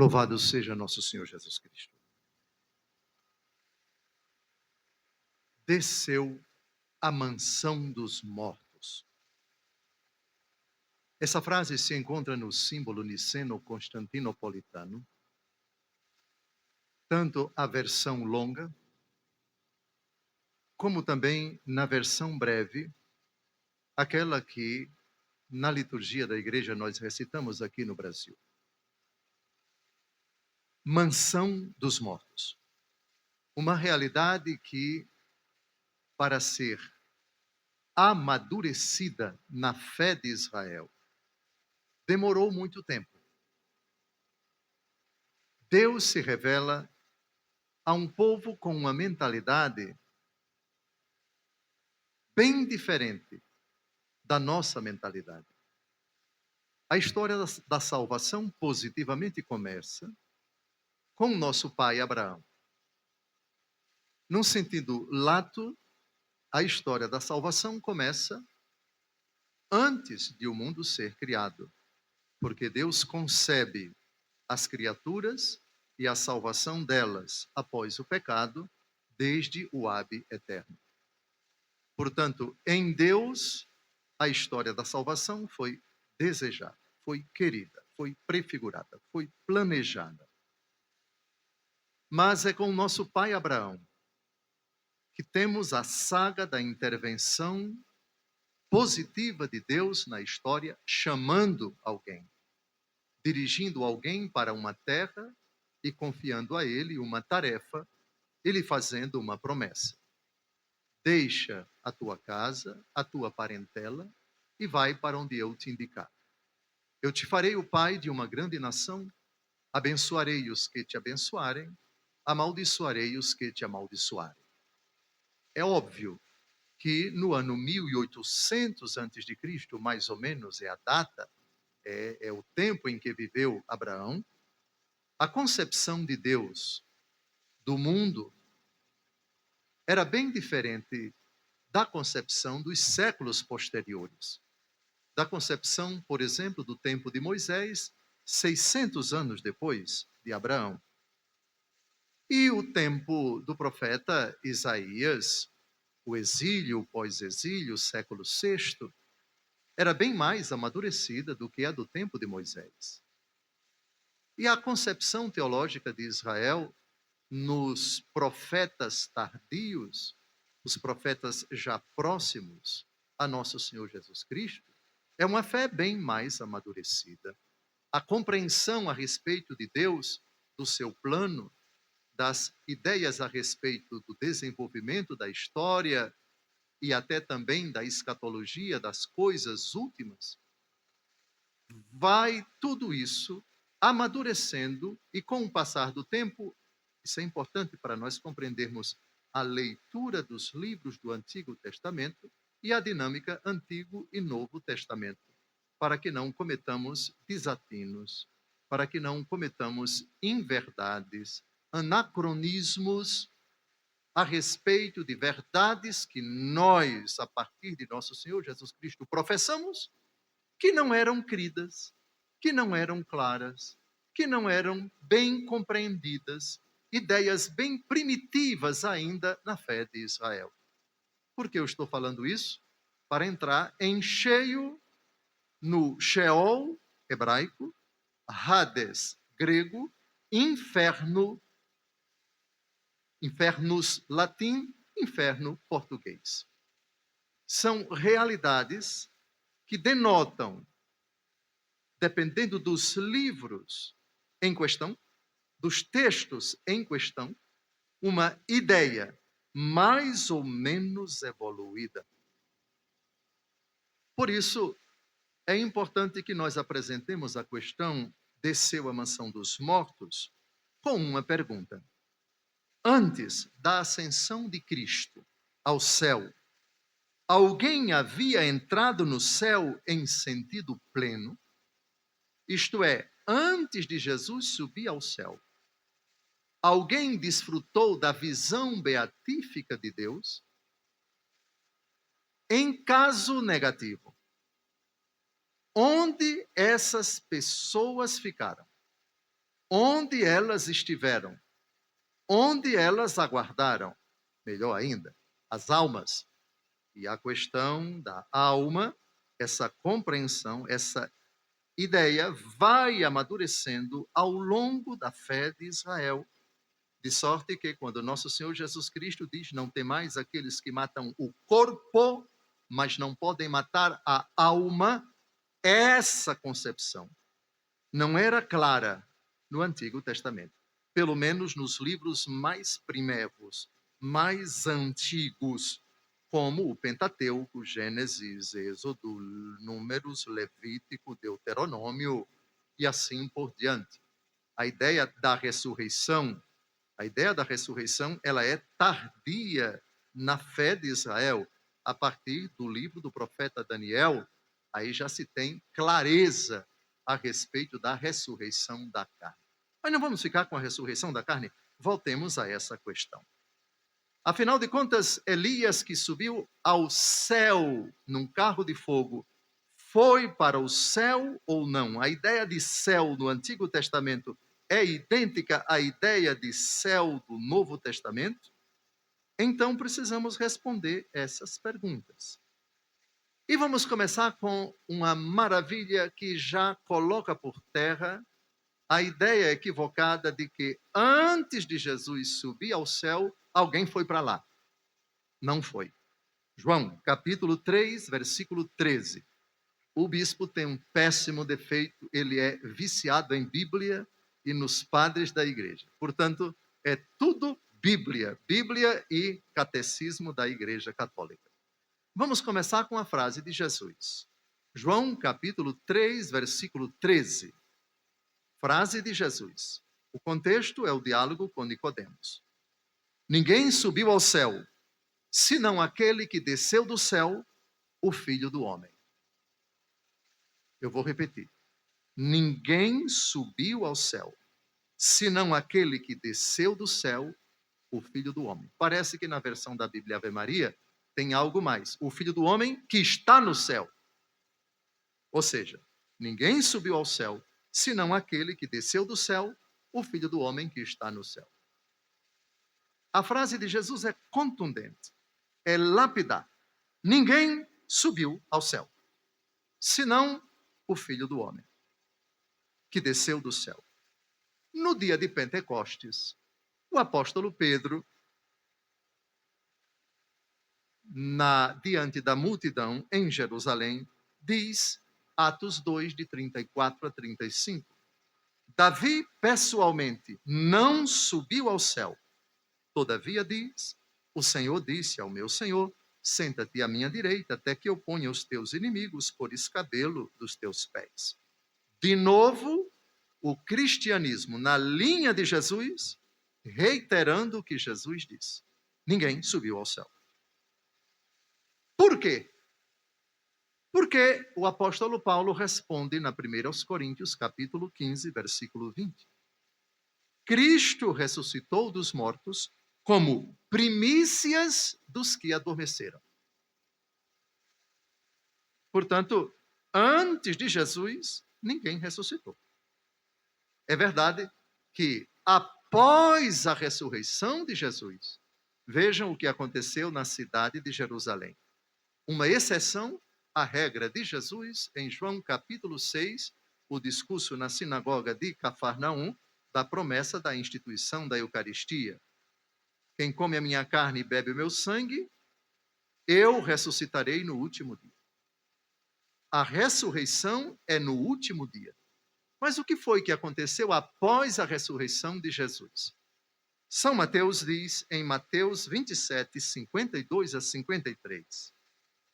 Louvado seja nosso Senhor Jesus Cristo. Desceu à mansão dos mortos. Essa frase se encontra no símbolo niceno-constantinopolitano, tanto a versão longa, como também na versão breve, aquela que na liturgia da igreja nós recitamos aqui no Brasil. Mansão dos mortos. Uma realidade que, para ser amadurecida na fé de Israel, demorou muito tempo. Deus se revela a um povo com uma mentalidade bem diferente da nossa mentalidade. A história da salvação positivamente começa com o nosso pai Abraão. Num sentido lato, a história da salvação começa antes de o mundo ser criado, porque Deus concebe as criaturas e a salvação delas após o pecado, desde o Ab eterno. Portanto, em Deus, a história da salvação foi desejada, foi querida, foi prefigurada, foi planejada. Mas é com o nosso pai Abraão que temos a saga da intervenção positiva de Deus na história, chamando alguém, dirigindo alguém para uma terra e confiando a ele uma tarefa, ele fazendo uma promessa. Deixa a tua casa, a tua parentela e vai para onde eu te indicar. Eu te farei o pai de uma grande nação, abençoarei os que te abençoarem, amaldiçoarei os que te amaldiçoarem. É óbvio que no ano 1800 a.C., mais ou menos é a data, é o tempo em que viveu Abraão, a concepção de Deus do mundo era bem diferente da concepção dos séculos posteriores. Da concepção, por exemplo, do tempo de Moisés, 600 anos depois de Abraão. E o tempo do profeta Isaías, o exílio, o pós-exílio, século VI, era bem mais amadurecida do que a do tempo de Moisés. E a concepção teológica de Israel nos profetas tardios, os profetas já próximos a nosso Senhor Jesus Cristo, é uma fé bem mais amadurecida. A compreensão a respeito de Deus, do seu plano, das ideias a respeito do desenvolvimento da história e até também da escatologia, das coisas últimas, vai tudo isso amadurecendo e com o passar do tempo, isso é importante para nós compreendermos a leitura dos livros do Antigo Testamento e a dinâmica Antigo e Novo Testamento, para que não cometamos desatinos, para que não cometamos inverdades, anacronismos a respeito de verdades que nós, a partir de nosso Senhor Jesus Cristo, professamos, que não eram cridas, que não eram claras, que não eram bem compreendidas, ideias bem primitivas ainda na fé de Israel. Por que eu estou falando isso? Para entrar em cheio no Sheol hebraico, Hades grego, inferno, infernos latim, inferno português. São realidades que denotam, dependendo dos livros em questão, dos textos em questão, uma ideia mais ou menos evoluída. Por isso, é importante que nós apresentemos a questão desceu à mansão dos mortos com uma pergunta. Antes da ascensão de Cristo ao céu, alguém havia entrado no céu em sentido pleno? Isto é, antes de Jesus subir ao céu, alguém desfrutou da visão beatífica de Deus? Em caso negativo, onde essas pessoas ficaram? onde elas estiveram, onde elas aguardaram, melhor ainda, as almas. E a questão da alma, essa compreensão, essa ideia vai amadurecendo ao longo da fé de Israel. De sorte que quando nosso Senhor Jesus Cristo diz, não temais aqueles que matam o corpo, mas não podem matar a alma, essa concepção não era clara no Antigo Testamento. Pelo menos nos livros mais primeiros, mais antigos, como o Pentateuco, Gênesis, Êxodo, Números, Levítico, Deuteronômio e assim por diante. A ideia da ressurreição, ela é tardia na fé de Israel. A partir do livro do profeta Daniel, aí já se tem clareza a respeito da ressurreição da carne. Mas não vamos ficar com a ressurreição da carne? Voltemos a essa questão. Afinal de contas, Elias, que subiu ao céu num carro de fogo, foi para o céu ou não? A ideia de céu no Antigo Testamento é idêntica à ideia de céu do Novo Testamento? Então precisamos responder essas perguntas. E vamos começar com uma maravilha que já coloca por terra a ideia equivocada de que antes de Jesus subir ao céu, alguém foi para lá. Não foi. João, capítulo 3, versículo 13. O bispo tem um péssimo defeito, ele é viciado em Bíblia e nos padres da igreja. Portanto, é tudo Bíblia, Bíblia e catecismo da Igreja Católica. Vamos começar com a frase de Jesus. João, capítulo 3, versículo 13. Frase de Jesus. O contexto é o diálogo com Nicodemos. Ninguém subiu ao céu, senão aquele que desceu do céu, o Filho do Homem. Eu vou repetir. Ninguém subiu ao céu, senão aquele que desceu do céu, o Filho do Homem. Parece que na versão da Bíblia Ave Maria tem algo mais. O Filho do Homem que está no céu. Ou seja, ninguém subiu ao céu, senão aquele que desceu do céu, o Filho do Homem que está no céu. A frase de Jesus é contundente, é lapidar. Ninguém subiu ao céu, senão o Filho do Homem, que desceu do céu. No dia de Pentecostes, o apóstolo Pedro, diante da multidão em Jerusalém, diz, Atos 2, de 34 a 35, Davi, pessoalmente, não subiu ao céu. Todavia diz, o Senhor disse ao meu Senhor, senta-te à minha direita, até que eu ponha os teus inimigos por escabelo dos teus pés. De novo, o cristianismo na linha de Jesus, reiterando o que Jesus disse. Ninguém subiu ao céu. Por quê? Porque o apóstolo Paulo responde na 1 Coríntios, capítulo 15, versículo 20. Cristo ressuscitou dos mortos como primícias dos que adormeceram. Portanto, antes de Jesus, ninguém ressuscitou. É verdade que após a ressurreição de Jesus, vejam o que aconteceu na cidade de Jerusalém. Uma exceção à regra de Jesus em João capítulo 6, o discurso na sinagoga de Cafarnaum, da promessa da instituição da Eucaristia. Quem come a minha carne e bebe o meu sangue, eu ressuscitarei no último dia. A ressurreição é no último dia. Mas o que foi que aconteceu após a ressurreição de Jesus? São Mateus diz em Mateus 27, 52 a 53,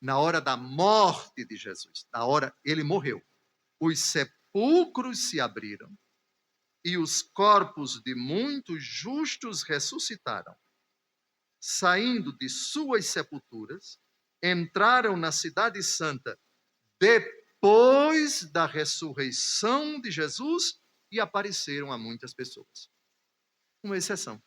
na hora da morte de Jesus, na hora ele morreu, os sepulcros se abriram e os corpos de muitos justos ressuscitaram. Saindo de suas sepulturas, entraram na cidade santa depois da ressurreição de Jesus e apareceram a muitas pessoas. Uma exceção.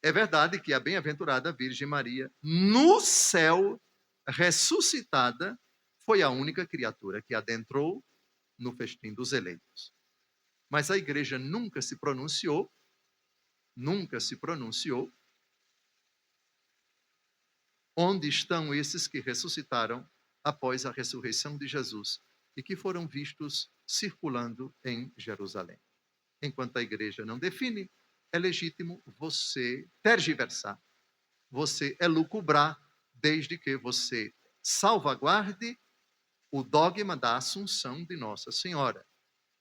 É verdade que a bem-aventurada Virgem Maria, no céu, ressuscitada, foi a única criatura que adentrou no festim dos eleitos. Mas a igreja nunca se pronunciou onde estão esses que ressuscitaram após a ressurreição de Jesus e que foram vistos circulando em Jerusalém. Enquanto a igreja não define, é legítimo você tergiversar, você elucubrar, desde que você salvaguarde o dogma da Assunção de Nossa Senhora.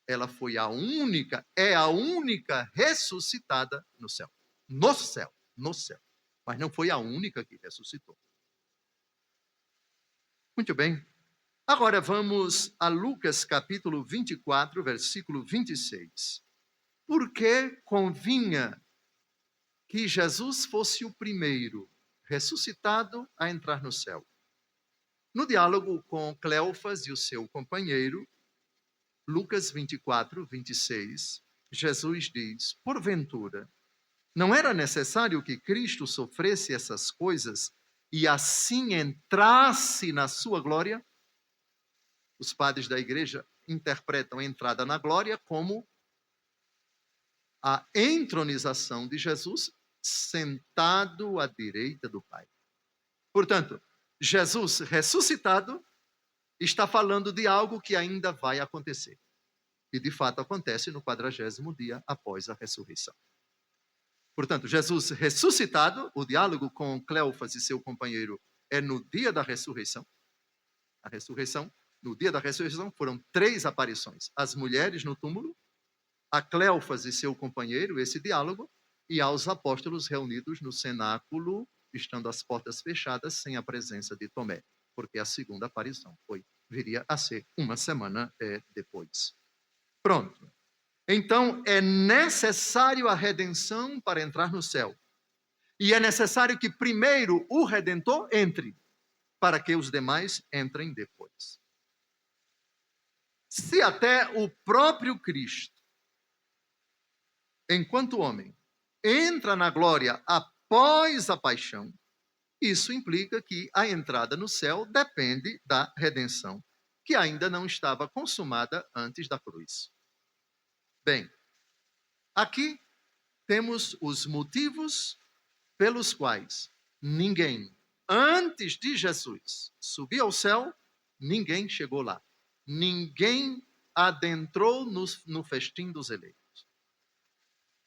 Ela foi é a única ressuscitada no céu. No céu, no céu. Mas não foi a única que ressuscitou. Muito bem. Agora vamos a Lucas capítulo 24, versículo 26. Porque convinha que Jesus fosse o primeiro ressuscitado a entrar no céu. No diálogo com Cleofas e o seu companheiro, Lucas 24, 26, Jesus diz: porventura, não era necessário que Cristo sofresse essas coisas e assim entrasse na sua glória? Os padres da igreja interpretam a entrada na glória como a entronização de Jesus sentado à direita do Pai. Portanto, Jesus ressuscitado está falando de algo que ainda vai acontecer. E de fato acontece no 40º dia após a ressurreição. Portanto, Jesus ressuscitado, o diálogo com Cleofas e seu companheiro é no dia da ressurreição. A ressurreição, no dia da ressurreição, foram 3 aparições. As mulheres no túmulo, a Cleofas e seu companheiro, esse diálogo, e aos apóstolos reunidos no cenáculo, estando as portas fechadas, sem a presença de Tomé, porque a segunda aparição viria a ser uma semana depois. Pronto. Então, é necessário a redenção para entrar no céu. E é necessário que primeiro o Redentor entre, para que os demais entrem depois. Se até o próprio Cristo, enquanto homem, entra na glória após a paixão, isso implica que a entrada no céu depende da redenção, que ainda não estava consumada antes da cruz. Bem, aqui temos os motivos pelos quais ninguém, antes de Jesus subir ao céu, ninguém chegou lá. Ninguém adentrou no festim dos eleitos.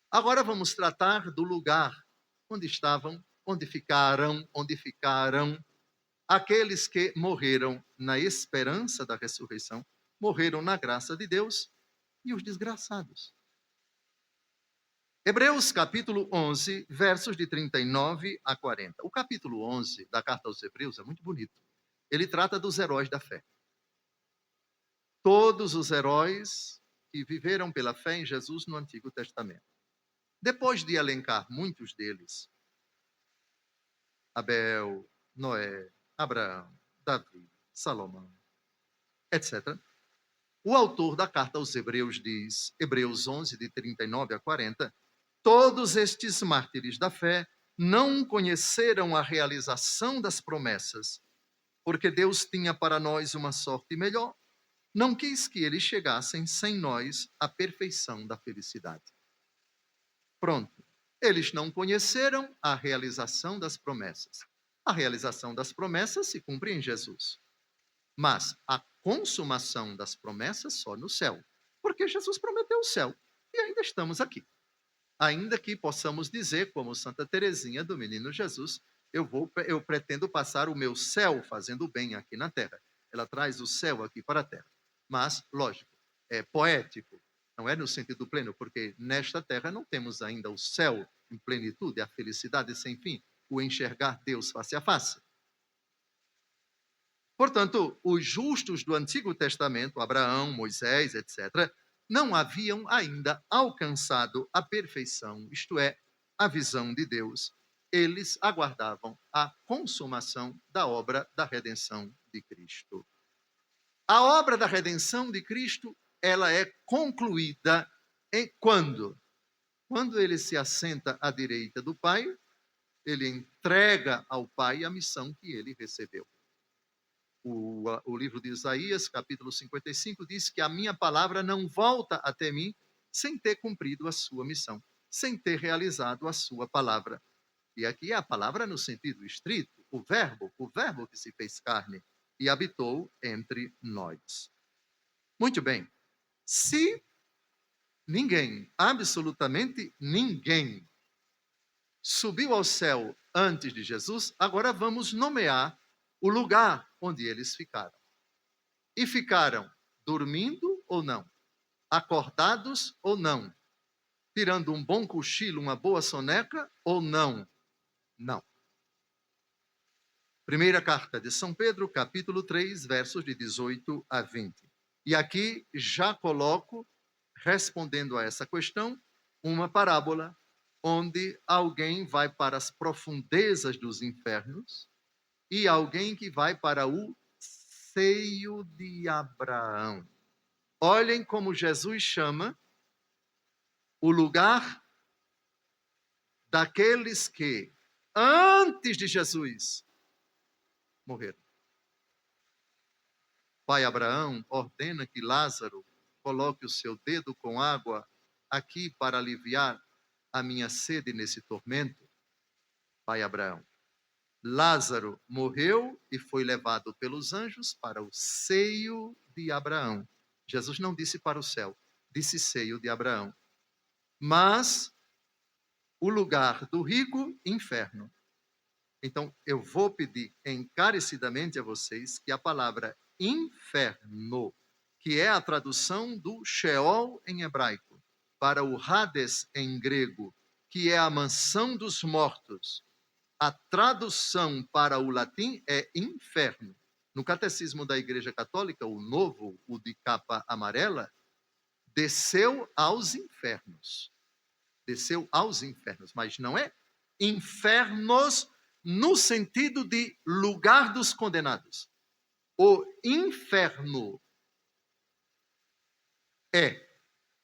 Agora vamos tratar do lugar onde ficaram aqueles que morreram na esperança da ressurreição, morreram na graça de Deus, e os desgraçados. Hebreus capítulo 11, versos de 39 a 40. O capítulo 11 da carta aos Hebreus é muito bonito. Ele trata dos heróis da fé. Todos os heróis que viveram pela fé em Jesus no Antigo Testamento. Depois de elencar muitos deles, Abel, Noé, Abraão, Davi, Salomão, etc., o autor da carta aos Hebreus diz, Hebreus 11, de 39 a 40, todos estes mártires da fé não conheceram a realização das promessas, porque Deus tinha para nós uma sorte melhor, não quis que eles chegassem sem nós à perfeição da felicidade. Pronto. Eles não conheceram a realização das promessas. A realização das promessas se cumpre em Jesus. Mas a consumação das promessas só no céu. Porque Jesus prometeu o céu. E ainda estamos aqui. Ainda que possamos dizer, como Santa Teresinha do Menino Jesus, eu pretendo passar o meu céu fazendo bem aqui na terra. Ela traz o céu aqui para a terra. Mas, lógico, é poético. Não é no sentido pleno, porque nesta terra não temos ainda o céu em plenitude, a felicidade sem fim, o enxergar Deus face a face. Portanto, os justos do Antigo Testamento, Abraão, Moisés, etc., não haviam ainda alcançado a perfeição, isto é, a visão de Deus. Eles aguardavam a consumação da obra da redenção de Cristo. A obra da redenção de Cristo, ela é concluída quando? Quando ele se assenta à direita do Pai, ele entrega ao Pai a missão que ele recebeu. O livro de Isaías, capítulo 55, diz que a minha palavra não volta até mim sem ter cumprido a sua missão, sem ter realizado a sua palavra. E aqui é a palavra no sentido estrito, o verbo que se fez carne e habitou entre nós. Muito bem. Se ninguém, absolutamente ninguém, subiu ao céu antes de Jesus, agora vamos nomear o lugar onde eles ficaram. E ficaram dormindo ou não? Acordados ou não? Tirando um bom cochilo, uma boa soneca ou não? Não. Primeira carta de São Pedro, capítulo 3, versos de 18 a 20. E aqui já coloco, respondendo a essa questão, uma parábola onde alguém vai para as profundezas dos infernos e alguém que vai para o seio de Abraão. Olhem como Jesus chama o lugar daqueles que, antes de Jesus, morreram. Pai Abraão ordena que Lázaro coloque o seu dedo com água aqui para aliviar a minha sede nesse tormento. Pai Abraão. Lázaro morreu e foi levado pelos anjos para o seio de Abraão. Jesus não disse para o céu, disse seio de Abraão. Mas o lugar do rico, inferno. Então, eu vou pedir encarecidamente a vocês que a palavra inferno, que é a tradução do Sheol em hebraico, para o Hades em grego, que é a mansão dos mortos, a tradução para o latim é inferno. No Catecismo da Igreja Católica, o novo, o de capa amarela, desceu aos infernos. Desceu aos infernos, mas não é infernos no sentido de lugar dos condenados. O inferno é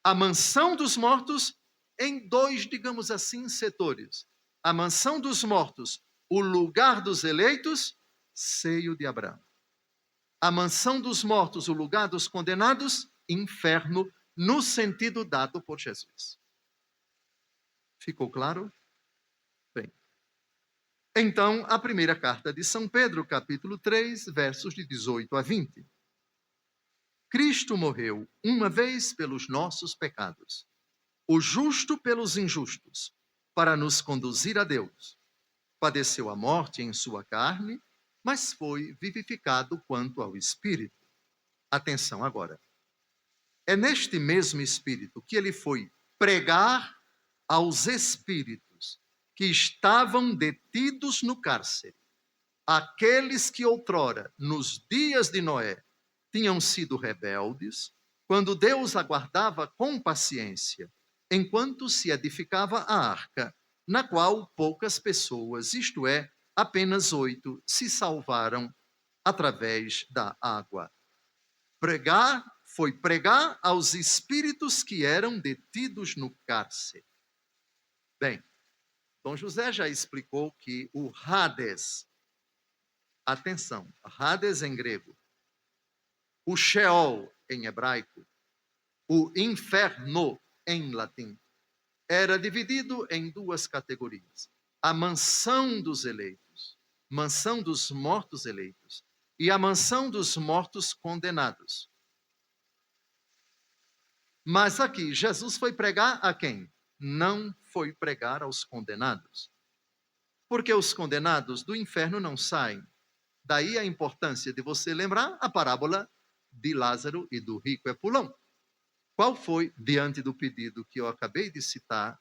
a mansão dos mortos em dois, digamos assim, setores. A mansão dos mortos, o lugar dos eleitos, seio de Abraão. A mansão dos mortos, o lugar dos condenados, inferno, no sentido dado por Jesus. Ficou claro? Bem. Então, a primeira carta de São Pedro, capítulo 3, versos de 18 a 20. Cristo morreu uma vez pelos nossos pecados, o justo pelos injustos, para nos conduzir a Deus. Padeceu a morte em sua carne, mas foi vivificado quanto ao Espírito. Atenção agora. É neste mesmo Espírito que ele foi pregar aos espíritos que estavam detidos no cárcere, aqueles que outrora, nos dias de Noé, tinham sido rebeldes, quando Deus aguardava com paciência, enquanto se edificava a arca, na qual poucas pessoas, isto é, apenas 8, se salvaram através da água. Foi pregar aos espíritos que eram detidos no cárcere. Bem, Dom José já explicou que o Hades, atenção, Hades em grego, o Sheol em hebraico, o inferno em latim, era dividido em duas categorias. A mansão dos eleitos, mansão dos mortos eleitos, e a mansão dos mortos condenados. Mas aqui, Jesus foi pregar a quem? Não foi pregar aos condenados. Porque os condenados do inferno não saem. Daí a importância de você lembrar a parábola de Lázaro e do rico Epulão. Qual foi, diante do pedido que eu acabei de citar,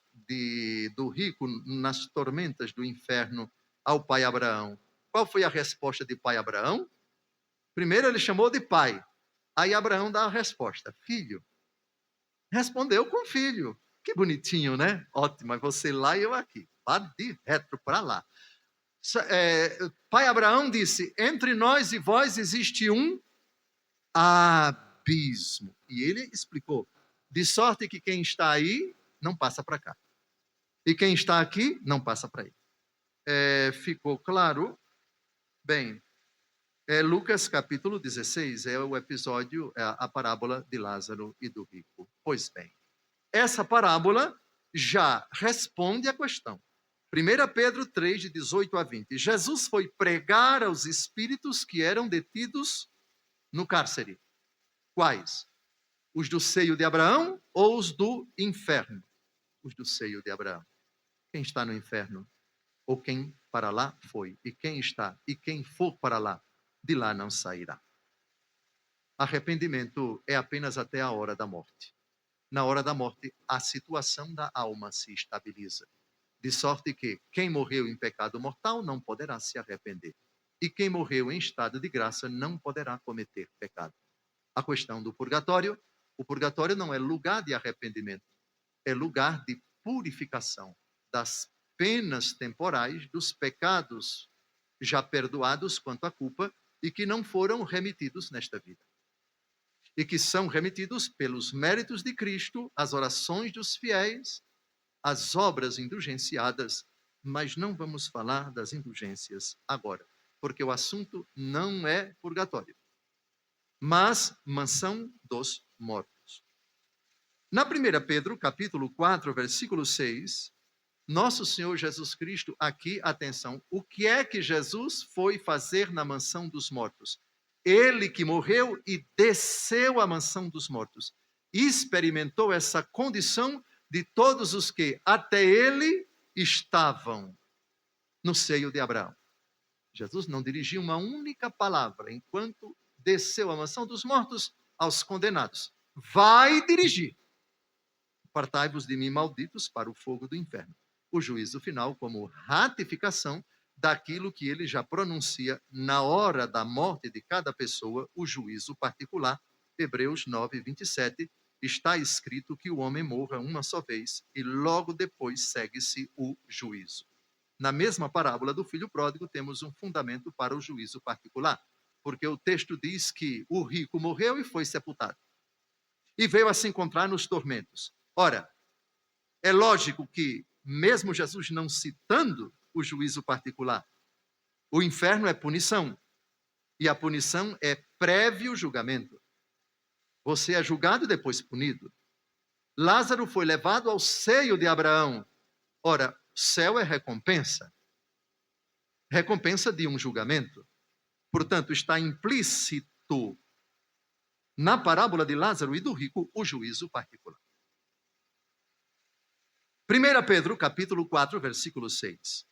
do rico nas tormentas do inferno ao pai Abraão? Qual foi a resposta de pai Abraão? Primeiro ele chamou de pai. Aí Abraão dá a resposta, filho. Respondeu com filho. Que bonitinho, né? Ótimo, mas você lá e eu aqui. Vá de retro para lá. Pai Abraão disse, entre nós e vós existe um abismo. E ele explicou, de sorte que quem está aí não passa para cá. E quem está aqui não passa para aí. Ficou claro? Bem, Lucas capítulo 16 é o episódio, a parábola de Lázaro e do rico. Pois bem, essa parábola já responde à questão. 1 Pedro 3, de 18 a 20. Jesus foi pregar aos espíritos que eram detidos no cárcere. Quais? Os do seio de Abraão ou os do inferno? Os do seio de Abraão. Quem está no inferno? Ou quem para lá foi? E quem está? E quem for para lá? De lá não sairá. Arrependimento é apenas até a hora da morte. Na hora da morte, a situação da alma se estabiliza. De sorte que quem morreu em pecado mortal não poderá se arrepender. E quem morreu em estado de graça não poderá cometer pecado. A questão do purgatório, o purgatório não é lugar de arrependimento, é lugar de purificação das penas temporais dos pecados já perdoados quanto à culpa e que não foram remitidos nesta vida. E que são remitidos pelos méritos de Cristo, as orações dos fiéis, as obras indulgenciadas, mas não vamos falar das indulgências agora, porque o assunto não é purgatório, mas mansão dos mortos. Na 1 Pedro, capítulo 4, versículo 6, nosso Senhor Jesus Cristo, aqui, atenção, o que é que Jesus foi fazer na mansão dos mortos? Ele que morreu e desceu à mansão dos mortos. Experimentou essa condição de todos os que até ele estavam no seio de Abraão. Jesus não dirigiu uma única palavra enquanto desceu à mansão dos mortos aos condenados. Vai dirigir. Apartai-vos de mim, malditos, para o fogo do inferno. O juízo final como ratificação daquilo que ele já pronuncia na hora da morte de cada pessoa, o juízo particular. Hebreus 9, 27, está escrito que o homem morra uma só vez e logo depois segue-se o juízo. Na mesma parábola do filho pródigo, temos um fundamento para o juízo particular, porque o texto diz que o rico morreu e foi sepultado, e veio a se encontrar nos tormentos. Ora, é lógico que, mesmo Jesus não citando o juízo particular, o inferno é punição, e a punição é prévio julgamento. Você é julgado e depois punido. Lázaro foi levado ao seio de Abraão. Ora, céu é recompensa. Recompensa de um julgamento. Portanto, está implícito na parábola de Lázaro e do rico o juízo particular. 1 Pedro, capítulo 4, versículo 6.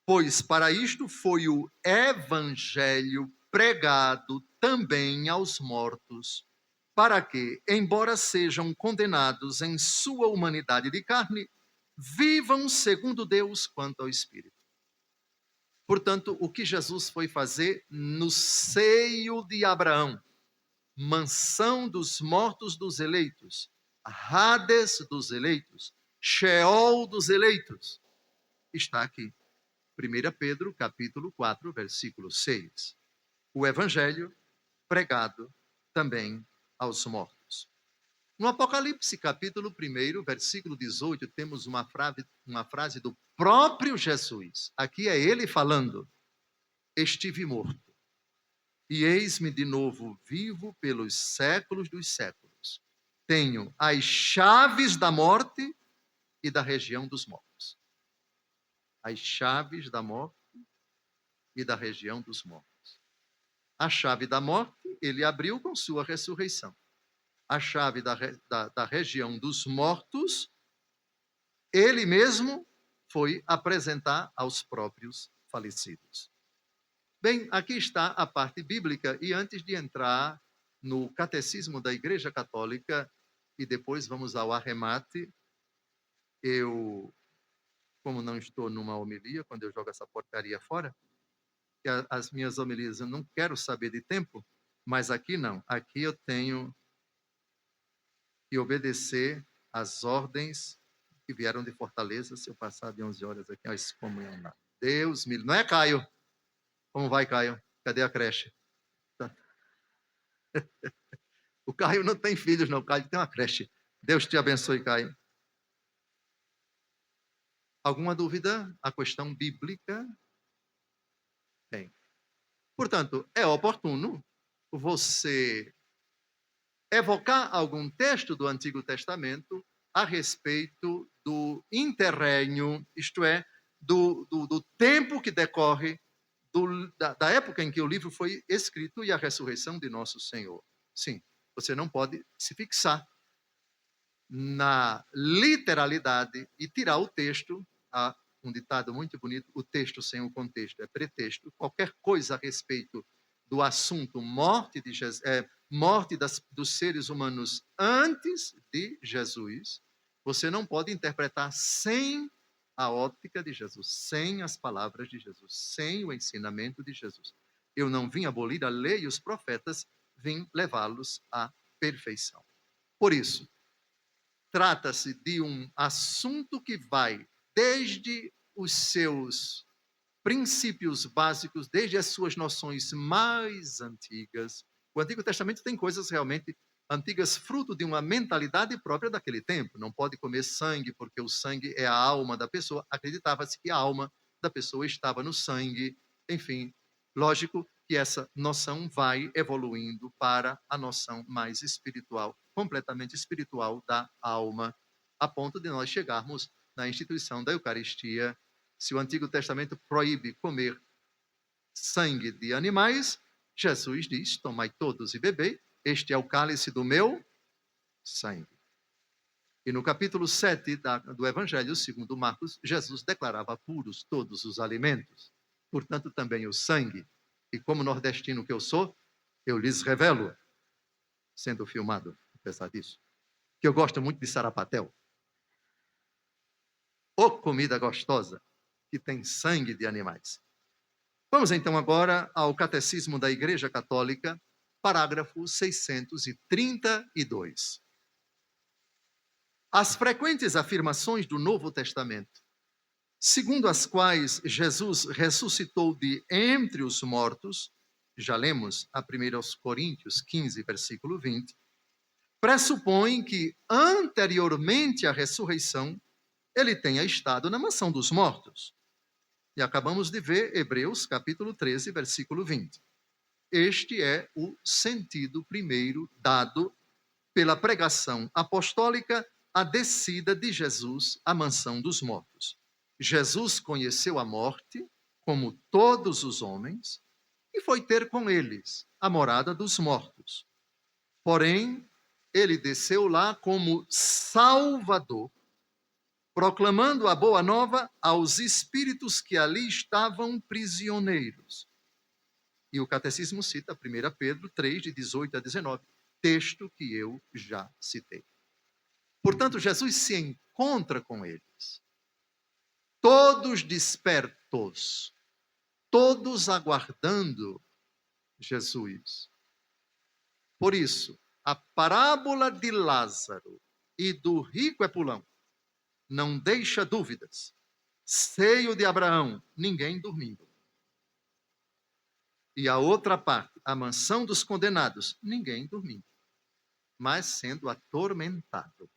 Pois para isto foi o evangelho pregado também aos mortos, para que, embora sejam condenados em sua humanidade de carne, vivam segundo Deus quanto ao Espírito. Portanto, o que Jesus foi fazer no seio de Abraão, mansão dos mortos dos eleitos, Hades dos eleitos, Sheol dos eleitos, está aqui. 1 Pedro, capítulo 4, versículo 6. O evangelho pregado também aos mortos. No Apocalipse, capítulo 1, versículo 18, temos uma frase do próprio Jesus. Aqui é ele falando: estive morto, e eis-me de novo vivo pelos séculos dos séculos. Tenho as chaves da morte e da região dos mortos. As chaves da morte e da região dos mortos. A chave da morte, ele abriu com sua ressurreição. A chave da região dos mortos, ele mesmo foi apresentar aos próprios falecidos. Bem, aqui está a parte bíblica, e antes de entrar no catecismo da Igreja Católica, e depois vamos ao arremate, eu, como não estou numa homilia, quando eu jogo essa porcaria fora, que as minhas homilias eu não quero saber de tempo, mas aqui não. Aqui eu tenho que obedecer às ordens que vieram de Fortaleza. Se eu passar de 11 horas aqui, a excomunhão lá. Deus me... Não é, Caio? Como vai, Caio? Cadê a creche? Tá. O Caio não tem filhos, não. O Caio tem uma creche. Deus te abençoe, Caio. Alguma dúvida? A questão bíblica? Bem. Portanto, é oportuno você evocar algum texto do Antigo Testamento a respeito do interregno, isto é, do tempo que decorre da época em que o livro foi escrito e a ressurreição de nosso Senhor. Sim, você não pode se fixar na literalidade e tirar o texto. Há um ditado muito bonito: o texto sem o contexto é pretexto. Qualquer coisa a respeito do assunto morte de Jesus, morte dos seres humanos antes de Jesus, você não pode interpretar sem a óptica de Jesus, sem as palavras de Jesus, sem o ensinamento de Jesus. Eu não vim abolir a lei e os profetas, vim levá-los à perfeição. Por isso, trata-se de um assunto que vai desde os seus princípios básicos, desde as suas noções mais antigas. O Antigo Testamento tem coisas realmente antigas, fruto de uma mentalidade própria daquele tempo. Não pode comer sangue, porque o sangue é a alma da pessoa. Acreditava-se que a alma da pessoa estava no sangue. Enfim, lógico que essa noção vai evoluindo para a noção mais espiritual, completamente espiritual da alma, a ponto de nós chegarmos na instituição da Eucaristia. Se o Antigo Testamento proíbe comer sangue de animais, Jesus diz: tomai todos e bebei, este é o cálice do meu sangue. E no capítulo 7 do Evangelho segundo Marcos, Jesus declarava puros todos os alimentos, portanto também o sangue. E como nordestino que eu sou, eu lhes revelo, sendo filmado, apesar disso, que eu gosto muito de sarapatel. Ô comida gostosa, que tem sangue de animais. Vamos então agora ao Catecismo da Igreja Católica, parágrafo 632. As frequentes afirmações do Novo Testamento, segundo as quais Jesus ressuscitou de entre os mortos, já lemos a 1 Coríntios 15, versículo 20, pressupõem que anteriormente à ressurreição ele tenha estado na mansão dos mortos. E acabamos de ver Hebreus capítulo 13, versículo 20. Este é o sentido primeiro dado pela pregação apostólica à descida de Jesus à mansão dos mortos. Jesus conheceu a morte, como todos os homens, e foi ter com eles a morada dos mortos. Porém, ele desceu lá como Salvador, proclamando a boa nova aos espíritos que ali estavam prisioneiros. E o Catecismo cita 1 Pedro 3, de 18 a 19, texto que eu já citei. Portanto, Jesus se encontra com eles, todos despertos, todos aguardando Jesus. Por isso, a parábola de Lázaro e do rico Epulão não deixa dúvidas. Seio de Abraão, ninguém dormindo. E a outra parte, a mansão dos condenados, ninguém dormindo, mas sendo atormentado.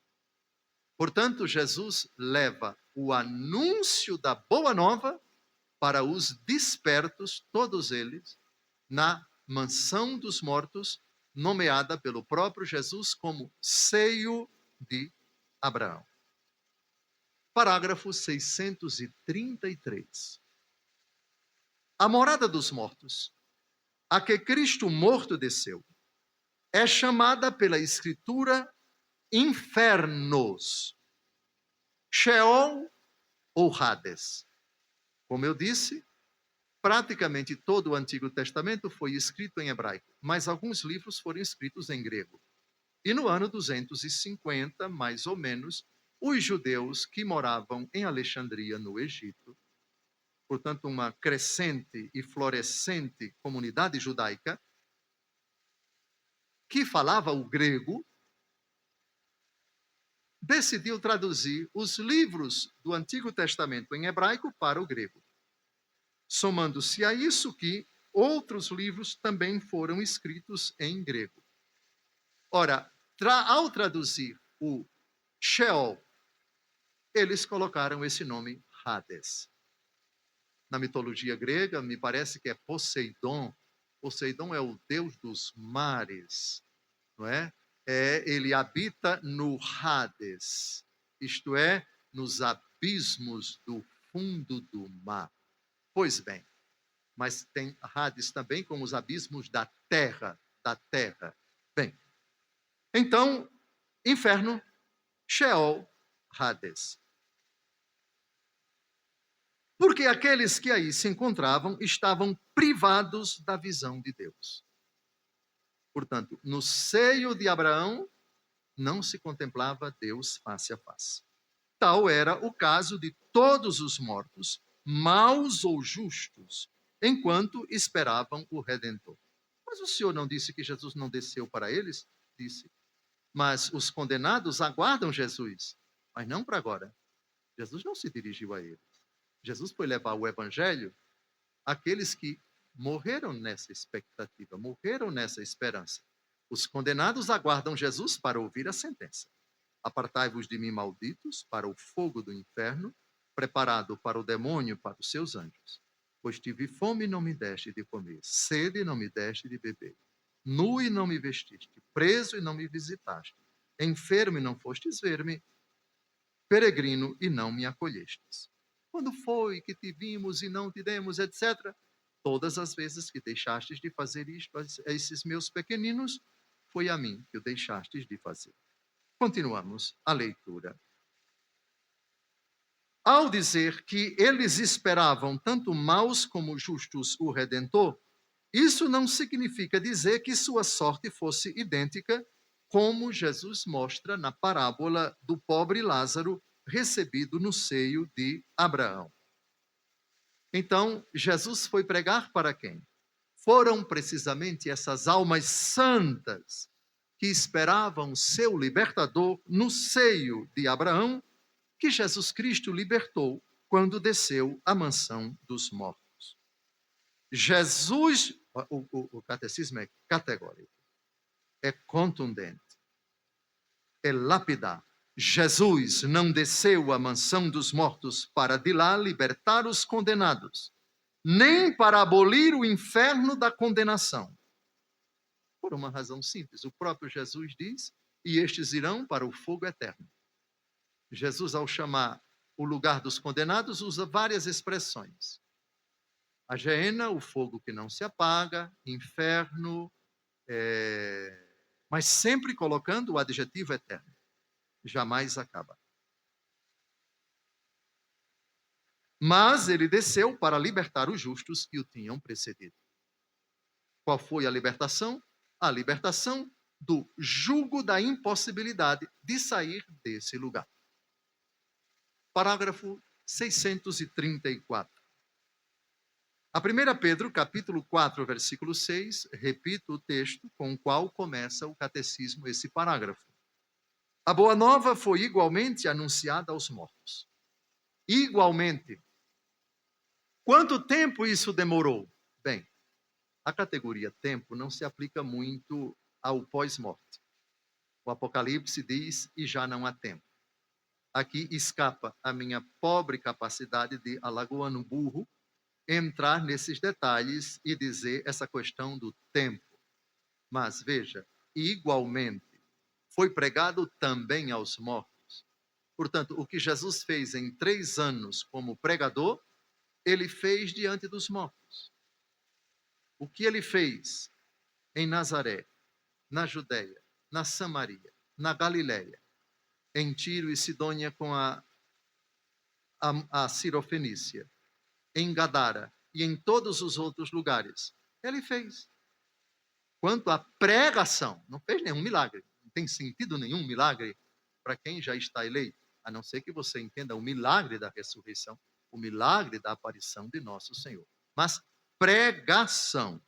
Portanto, Jesus leva o anúncio da boa nova para os despertos, todos eles, na mansão dos mortos, nomeada pelo próprio Jesus como seio de Abraão. Parágrafo 633. A morada dos mortos, a que Cristo morto desceu, é chamada pela Escritura infernos, Sheol ou Hades. Como eu disse, praticamente todo o Antigo Testamento foi escrito em hebraico, mas alguns livros foram escritos em grego. E no ano 250, mais ou menos, os judeus que moravam em Alexandria, no Egito, portanto, uma crescente e florescente comunidade judaica, que falava o grego, decidiu traduzir os livros do Antigo Testamento em hebraico para o grego. Somando-se a isso que outros livros também foram escritos em grego. Ora, ao traduzir o Sheol, eles colocaram esse nome Hades. Na mitologia grega, me parece que é Poseidon. Poseidon é o deus dos mares, não é? Ele habita no Hades. isto é, nos abismos do fundo do mar. Pois bem, mas tem Hades também como os abismos da terra, Bem, então, inferno, Sheol, Hades. Porque aqueles que aí se encontravam estavam privados da visão de Deus. Portanto, no seio de Abraão não se contemplava Deus face a face. Tal era o caso de todos os mortos, maus ou justos, enquanto esperavam o Redentor. Mas o Senhor não disse que Jesus não desceu para eles? Disse. Mas os condenados aguardam Jesus, mas não para agora. Jesus não se dirigiu a eles. Jesus foi levar o evangelho àqueles que morreram nessa expectativa, morreram nessa esperança. Os condenados aguardam Jesus para ouvir a sentença. Apartai-vos de mim, malditos, para o fogo do inferno, preparado para o demônio e para os seus anjos. Pois tive fome e não me deste de comer, sede e não me deste de beber, nu e não me vestiste, preso e não me visitaste, enfermo e não fostes ver-me, peregrino e não me acolhestes. Quando foi que te vimos e não te demos, etc. Todas as vezes que deixastes de fazer isto a esses meus pequeninos, foi a mim que o deixastes de fazer. Continuamos a leitura. Ao dizer que eles esperavam tanto maus como justos o Redentor, isso não significa dizer que sua sorte fosse idêntica, como Jesus mostra na parábola do pobre Lázaro recebido no seio de Abraão. Então, Jesus foi pregar para quem? Foram precisamente essas almas santas que esperavam seu libertador no seio de Abraão, que Jesus Cristo libertou quando desceu à mansão dos mortos. Jesus, o catecismo é categórico, é contundente, é lapidar. Jesus não desceu à mansão dos mortos para de lá libertar os condenados, nem para abolir o inferno da condenação. Por uma razão simples, o próprio Jesus diz, e estes irão para o fogo eterno. Jesus, ao chamar o lugar dos condenados, usa várias expressões. A geena, o fogo que não se apaga, inferno, mas sempre colocando o adjetivo eterno. Jamais acaba. Mas ele desceu para libertar os justos que o tinham precedido. Qual foi a libertação? A libertação do jugo da impossibilidade de sair desse lugar. Parágrafo 634. A 1 Pedro, capítulo 4, versículo 6, repito o texto com o qual começa o catecismo esse parágrafo. A boa nova foi igualmente anunciada aos mortos. Igualmente. Quanto tempo isso demorou? Bem, a categoria tempo não se aplica muito ao pós-morte. O Apocalipse diz, e já não há tempo. Aqui escapa a minha pobre capacidade de alagoano burro entrar nesses detalhes e dizer essa questão do tempo. Mas veja, igualmente, foi pregado também aos mortos. Portanto, o que Jesus fez em 3 anos como pregador, ele fez diante dos mortos. O que ele fez em Nazaré, na Judéia, na Samaria, na Galiléia, em Tiro e Sidônia com a Sirofenícia, em Gadara e em todos os outros lugares, ele fez. Quanto à pregação, não fez nenhum milagre. Não tem sentido nenhum milagre para quem já está eleito, a não ser que você entenda o milagre da ressurreição, o milagre da aparição de nosso Senhor. Mas pregação.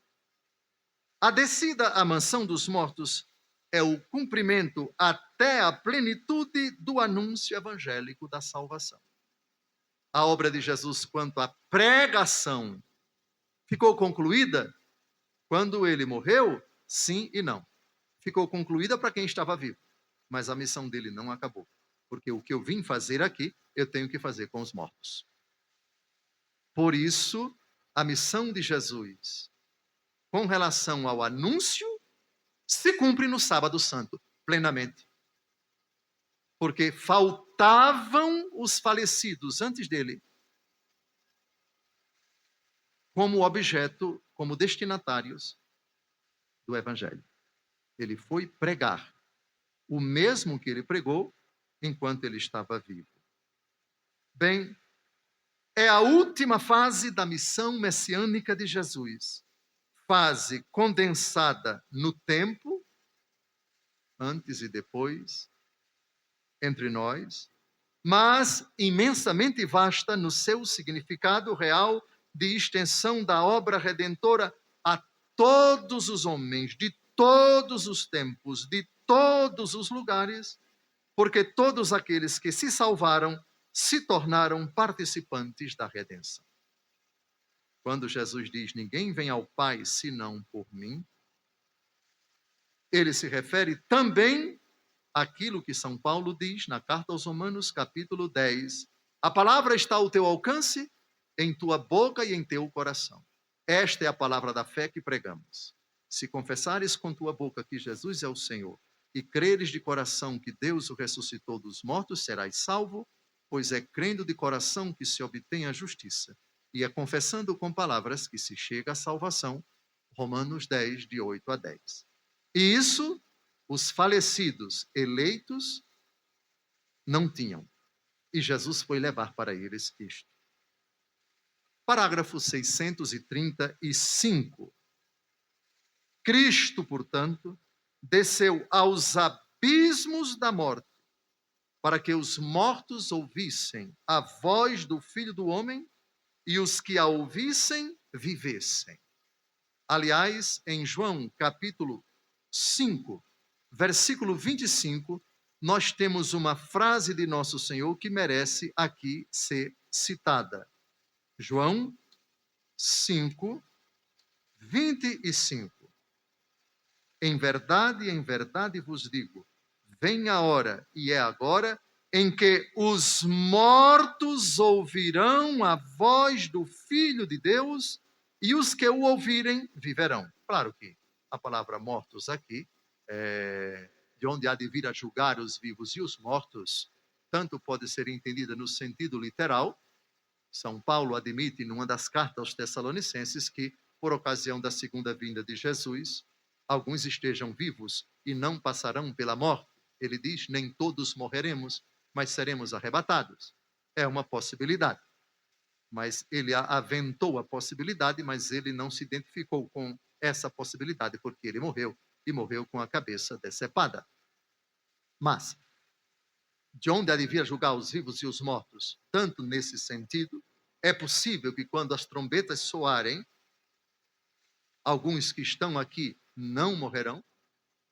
A descida à mansão dos mortos é o cumprimento até a plenitude do anúncio evangélico da salvação. A obra de Jesus quanto à pregação ficou concluída quando ele morreu? Sim e não. Ficou concluída para quem estava vivo, mas a missão dele não acabou, porque o que eu vim fazer aqui, eu tenho que fazer com os mortos. Por isso, a missão de Jesus com relação ao anúncio se cumpre no sábado santo, plenamente. porque faltavam os falecidos antes dele como objeto, como destinatários do evangelho. Ele foi pregar o mesmo que ele pregou enquanto ele estava vivo. Bem, é a última fase da missão messiânica de Jesus. Fase condensada no tempo, antes e depois, entre nós, mas imensamente vasta no seu significado real de extensão da obra redentora a todos os homens, de todos os tempos, de todos os lugares, porque todos aqueles que se salvaram se tornaram participantes da redenção. Quando Jesus diz: ninguém vem ao Pai senão por mim, ele se refere também àquilo que São Paulo diz na carta aos Romanos, capítulo 10. A palavra está ao teu alcance, em tua boca e em teu coração. Esta é a palavra da fé que pregamos. Se confessares com tua boca que Jesus é o Senhor e creres de coração que Deus o ressuscitou dos mortos, serás salvo, pois é crendo de coração que se obtém a justiça, e é confessando com palavras que se chega à salvação. Romanos 10, de 8 a 10. E isso os falecidos eleitos não tinham. E Jesus foi levar para eles isto. Parágrafo 635. Cristo, portanto, desceu aos abismos da morte, para que os mortos ouvissem a voz do Filho do Homem e os que a ouvissem vivessem. Aliás, em João, capítulo 5, versículo 25, nós temos uma frase de Nosso Senhor que merece aqui ser citada. João 5, 25. Em verdade vos digo, vem a hora, e é agora, em que os mortos ouvirão a voz do Filho de Deus, e os que o ouvirem viverão. Claro que a palavra mortos aqui, de onde há de vir a julgar os vivos e os mortos, tanto pode ser entendida no sentido literal. São Paulo admite numa das cartas aos Tessalonicenses que, por ocasião da segunda vinda de Jesus, alguns estejam vivos e não passarão pela morte. Ele diz: nem todos morreremos, mas seremos arrebatados. É uma possibilidade. Mas ele aventou a possibilidade, mas ele não se identificou com essa possibilidade, porque ele morreu, e morreu com a cabeça decepada. Mas, de onde há de vir julgar os vivos e os mortos? Tanto nesse sentido, é possível que quando as trombetas soarem, alguns que estão aqui não morrerão,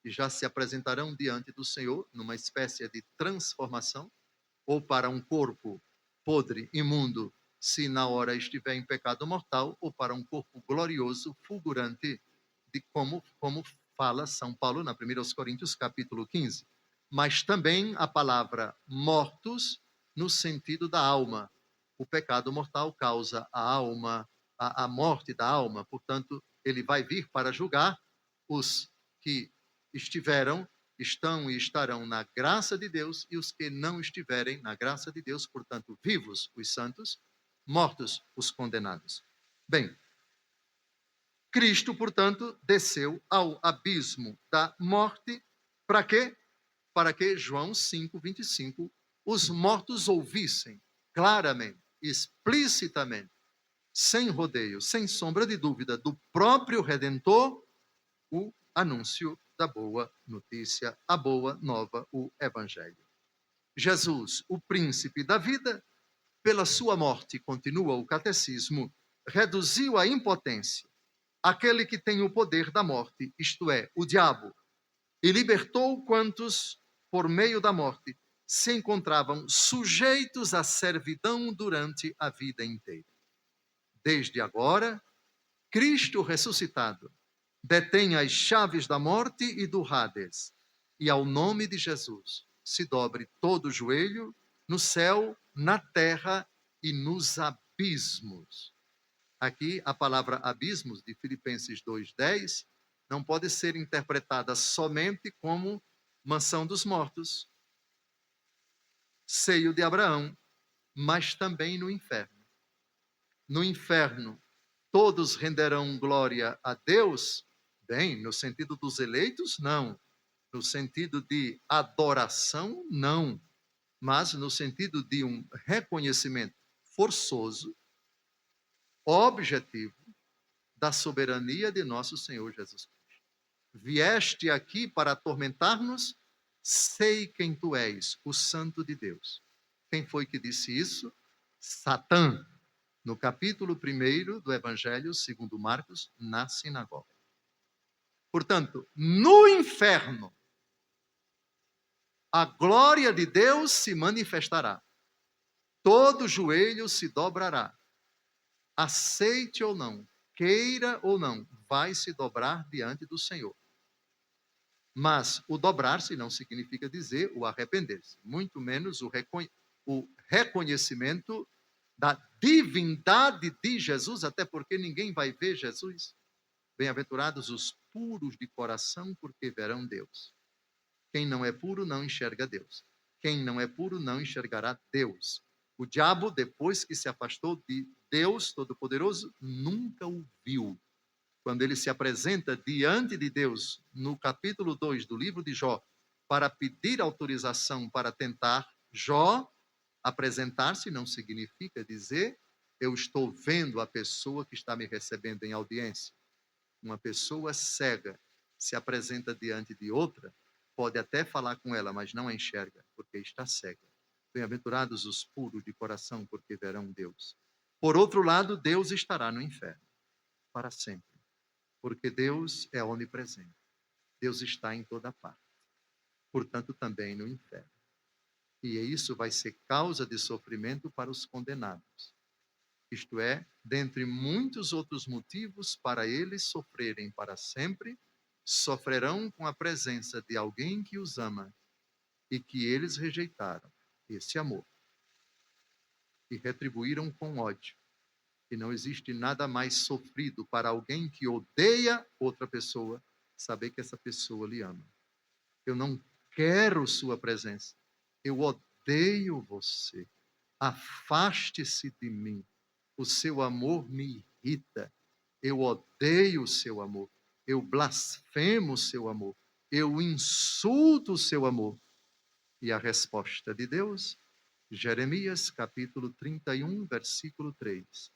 e já se apresentarão diante do Senhor numa espécie de transformação, ou para um corpo podre, imundo, se na hora estiver em pecado mortal, ou para um corpo glorioso, fulgurante, de como fala São Paulo na 1 Coríntios, capítulo 15. Mas também a palavra mortos no sentido da alma. O pecado mortal causa a alma, a morte da alma, portanto, ele vai vir para julgar os que estão e estarão na graça de Deus, e os que não estiverem na graça de Deus, portanto, vivos os santos, mortos os condenados. Bem, Cristo, portanto, desceu ao abismo da morte, para quê? Para que João 5, 25, os mortos ouvissem claramente, explicitamente, sem rodeio, sem sombra de dúvida, do próprio Redentor, o anúncio da boa notícia, a boa nova, o Evangelho. Jesus, o príncipe da vida, pela sua morte, continua o catecismo, reduziu à impotência aquele que tem o poder da morte, isto é, o diabo, e libertou quantos, por meio da morte, se encontravam sujeitos à servidão durante a vida inteira. Desde agora, Cristo ressuscitado detém as chaves da morte e do Hades, e ao nome de Jesus se dobre todo o joelho, no céu, na terra e nos abismos. Aqui, a palavra abismos, de Filipenses 2:10, não pode ser interpretada somente como mansão dos mortos, seio de Abraão, mas também no inferno. No inferno, todos renderão glória a Deus? Bem, no sentido dos eleitos, não. No sentido de adoração, não. Mas no sentido de um reconhecimento forçoso, objetivo, da soberania de nosso Senhor Jesus Cristo. Vieste aqui para atormentar-nos? Sei quem tu és, o Santo de Deus. Quem foi que disse isso? Satã, no capítulo 1 do Evangelho segundo Marcos, na sinagoga. Portanto, no inferno, a glória de Deus se manifestará. Todo joelho se dobrará. Aceite ou não, queira ou não, vai se dobrar diante do Senhor. Mas o dobrar-se não significa dizer o arrepender-se, muito menos o reconhecimento da divindade de Jesus, até porque ninguém vai ver Jesus. Bem-aventurados os puros de coração, porque verão Deus. Quem não é puro não enxerga Deus. Quem não é puro não enxergará Deus. O diabo, depois que se afastou de Deus Todo-Poderoso, nunca o viu. Quando ele se apresenta diante de Deus, no capítulo 2 do livro de Jó, para pedir autorização para tentar Jó, apresentar-se não significa dizer eu estou vendo a pessoa que está me recebendo em audiência. Uma pessoa cega se apresenta diante de outra, pode até falar com ela, mas não a enxerga, porque está cega. Bem-aventurados os puros de coração, porque verão Deus. Por outro lado, Deus estará no inferno para sempre, porque Deus é onipresente. Deus está em toda parte, portanto, também no inferno. E isso vai ser causa de sofrimento para os condenados. Isto é, dentre muitos outros motivos para eles sofrerem para sempre, sofrerão com a presença de alguém que os ama e que eles rejeitaram esse amor e retribuíram com ódio. E não existe nada mais sofrido para alguém que odeia outra pessoa, saber que essa pessoa lhe ama. Eu não quero sua presença. Eu odeio você. Afaste-se de mim. O seu amor me irrita. Eu odeio o seu amor. Eu blasfemo o seu amor. Eu insulto o seu amor. E a resposta de Deus, Jeremias capítulo 31, versículo 3.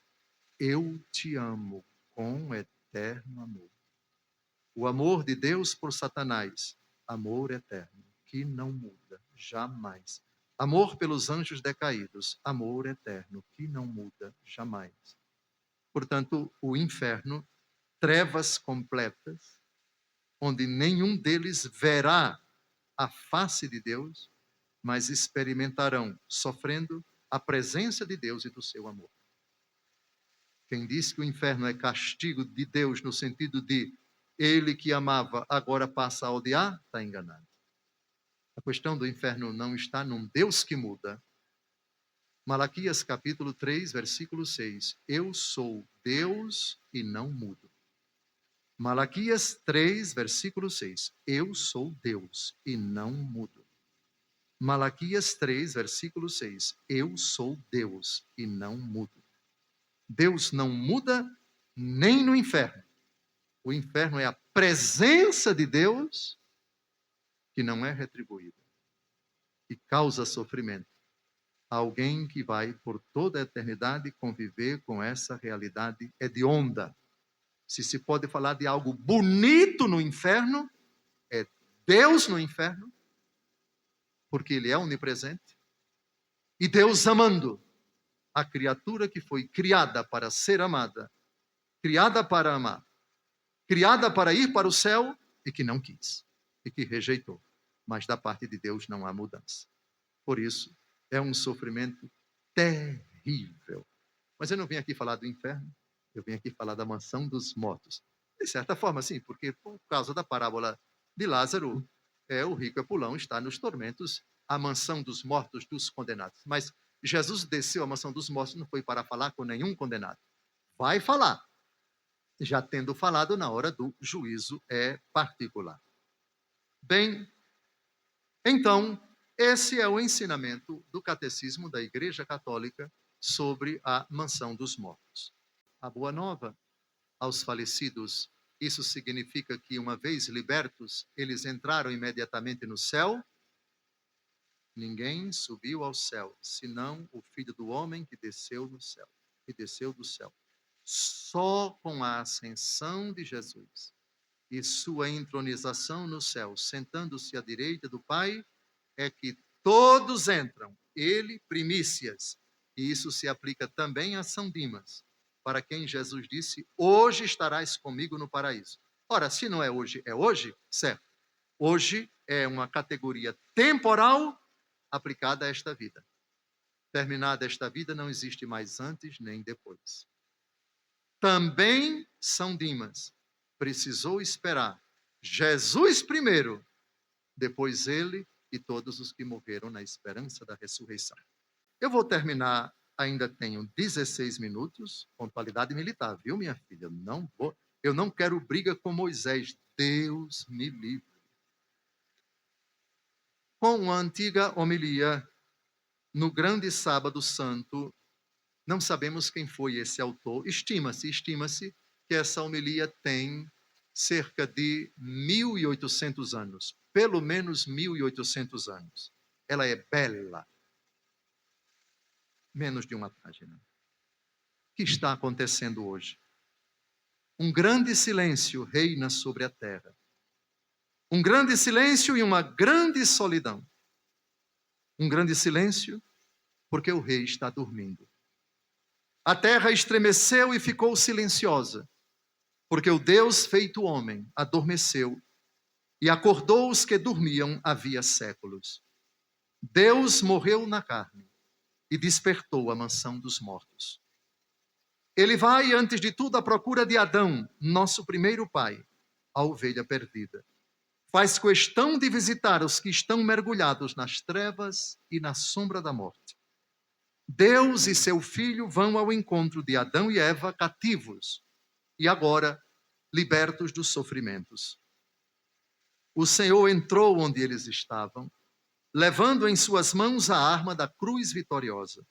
Eu te amo com eterno amor. O amor de Deus por Satanás, amor eterno, que não muda jamais. Amor pelos anjos decaídos, amor eterno, que não muda jamais. Portanto, o inferno, trevas completas, onde nenhum deles verá a face de Deus, mas experimentarão, sofrendo, a presença de Deus e do seu amor. Quem diz que o inferno é castigo de Deus no sentido de ele que amava agora passa a odiar, está enganado. A questão do inferno não está num Deus que muda. Malaquias capítulo 3, versículo 6. Eu sou Deus e não mudo. Malaquias 3, versículo 6. Eu sou Deus e não mudo. Malaquias 3, versículo 6. Eu sou Deus e não mudo. Deus não muda nem no inferno. O inferno é a presença de Deus que não é retribuída e causa sofrimento. Alguém que vai por toda a eternidade conviver com essa realidade hedionda. Se pode falar de algo bonito no inferno, é Deus no inferno, porque Ele é onipresente, e Deus amando a criatura que foi criada para ser amada, criada para amar, criada para ir para o céu e que não quis, e que rejeitou. Mas da parte de Deus não há mudança. Por isso, é um sofrimento terrível. Mas eu não vim aqui falar do inferno, eu vim aqui falar da mansão dos mortos. De certa forma, sim, porque por causa da parábola de Lázaro, o rico Epulão está nos tormentos, a mansão dos mortos, dos condenados. Mas Jesus desceu à mansão dos mortos, não foi para falar com nenhum condenado. Vai falar, já tendo falado na hora do juízo particular. Bem, então, Esse é o ensinamento do Catecismo da Igreja Católica sobre a mansão dos mortos. A boa nova aos falecidos, isso significa que, uma vez libertos, eles entraram imediatamente no céu? Ninguém subiu ao céu, senão o Filho do Homem que desceu no céu, que desceu do céu. Só com a ascensão de Jesus e sua entronização no céu, sentando-se à direita do Pai, é que todos entram, ele primícias. E isso se aplica também a São Dimas, para quem Jesus disse: hoje estarás comigo no paraíso. Ora, se não é hoje, certo. Hoje é uma categoria temporal aplicada a esta vida. Terminada esta vida, não existe mais antes nem depois. Também São Dimas precisou esperar Jesus primeiro, depois ele e todos os que morreram na esperança da ressurreição. Eu vou terminar, ainda tenho 16 minutos, pontualidade militar, viu, minha filha? Eu não quero briga com Moisés, Deus me livre. Com uma antiga homilia no grande sábado santo, não sabemos quem foi esse autor, estima-se que essa homilia tem cerca de 1.800 anos, pelo menos 1.800 anos. Ela é bela. Menos de uma página. O que está acontecendo hoje? Um grande silêncio reina sobre a terra. Um grande silêncio e uma grande solidão. Um grande silêncio porque o rei está dormindo. A terra estremeceu e ficou silenciosa, porque o Deus feito homem adormeceu e acordou os que dormiam havia séculos. Deus morreu na carne e despertou a mansão dos mortos. Ele vai, antes de tudo, à procura de Adão, nosso primeiro pai, a ovelha perdida. Faz questão de visitar os que estão mergulhados nas trevas e na sombra da morte. Deus e seu Filho vão ao encontro de Adão e Eva cativos e agora libertos dos sofrimentos. O Senhor entrou onde eles estavam, levando em suas mãos a arma da cruz vitoriosa.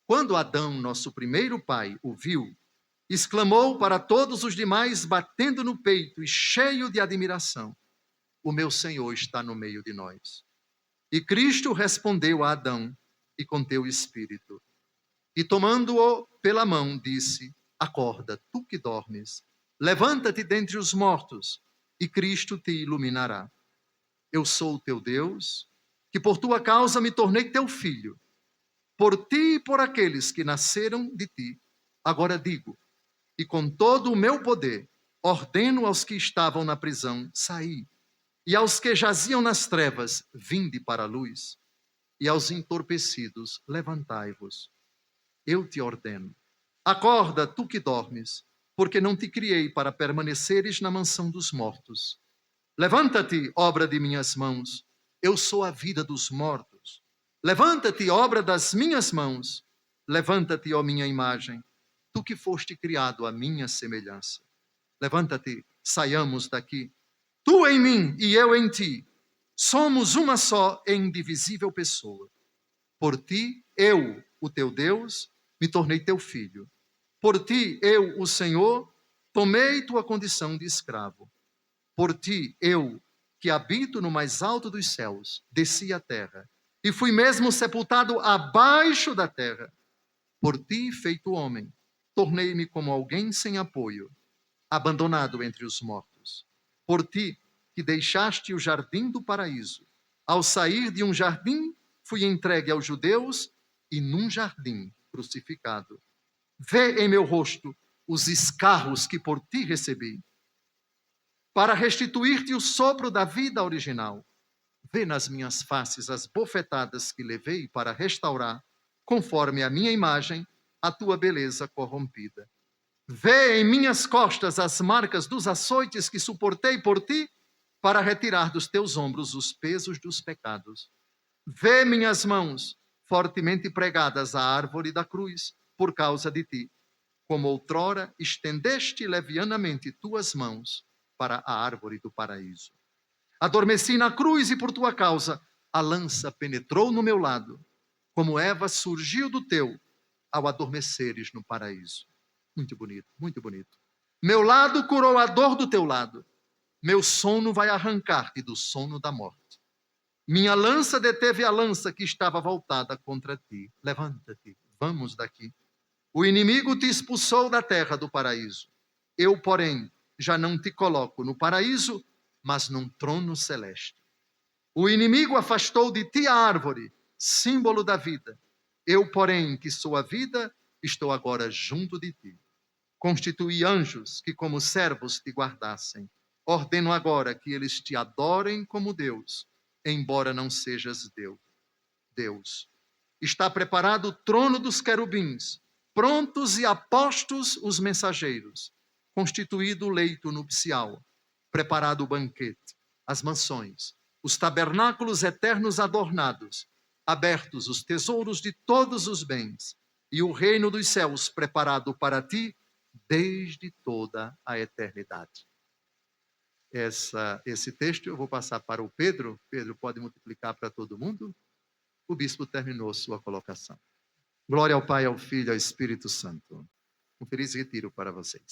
Quando Adão, nosso primeiro pai, o viu, exclamou para todos os demais, batendo no peito e cheio de admiração: o meu Senhor está no meio de nós. E Cristo respondeu a Adão e com teu espírito. E tomando-o pela mão, disse: acorda, tu que dormes, levanta-te dentre os mortos, e Cristo te iluminará. Eu sou o teu Deus, que por tua causa me tornei teu filho. Por ti e por aqueles que nasceram de ti, agora digo, e com todo o meu poder, ordeno aos que estavam na prisão, saí, e aos que jaziam nas trevas, vinde para a luz, e aos entorpecidos, levantai-vos. Eu te ordeno, acorda, tu que dormes, porque não te criei para permaneceres na mansão dos mortos. Levanta-te, obra de minhas mãos, eu sou a vida dos mortos. Levanta-te, obra das minhas mãos, levanta-te, ó minha imagem, tu que foste criado à minha semelhança. Levanta-te, saiamos daqui, tu em mim e eu em ti, somos uma só e indivisível pessoa. Por ti, eu, o teu Deus, me tornei teu filho. Por ti, eu, o Senhor, tomei tua condição de escravo. Por ti, eu, que habito no mais alto dos céus, desci à terra, e fui mesmo sepultado abaixo da terra. Por ti, feito homem, tornei-me como alguém sem apoio, abandonado entre os mortos. Por ti, que deixaste o jardim do paraíso, ao sair de um jardim, fui entregue aos judeus e num jardim crucificado. Vê em meu rosto os escarros que por ti recebi, para restituir-te o sopro da vida original. Vê nas minhas faces as bofetadas que levei para restaurar, conforme a minha imagem, a tua beleza corrompida. Vê em minhas costas as marcas dos açoites que suportei por ti, para retirar dos teus ombros os pesos dos pecados. Vê minhas mãos, fortemente pregadas à árvore da cruz, por causa de ti, como outrora estendeste levianamente tuas mãos para a árvore do paraíso. Adormeci na cruz e por tua causa a lança penetrou no meu lado, como Eva surgiu do teu, ao adormeceres no paraíso. Muito bonito, muito bonito. Meu lado curou a dor do teu lado. Meu sono vai arrancar-te do sono da morte. Minha lança deteve a lança que estava voltada contra ti. Levanta-te, vamos daqui. O inimigo te expulsou da terra do paraíso. Eu, porém, já não te coloco no paraíso, mas num trono celeste. O inimigo afastou de ti a árvore, símbolo da vida. Eu, porém, que sou a vida, estou agora junto de ti. Constituí anjos que, como servos, te guardassem. Ordeno agora que eles te adorem como Deus, embora não sejas Deus. Está preparado o trono dos querubins, prontos e apostos os mensageiros, constituído o leito nupcial, preparado o banquete, as mansões, os tabernáculos eternos adornados, abertos os tesouros de todos os bens, e o reino dos céus preparado para ti desde toda a eternidade. Esse texto eu vou passar para o Pedro. Pedro pode multiplicar para todo mundo. O bispo terminou sua colocação. Glória ao Pai, ao Filho e ao Espírito Santo. Um feliz retiro para vocês.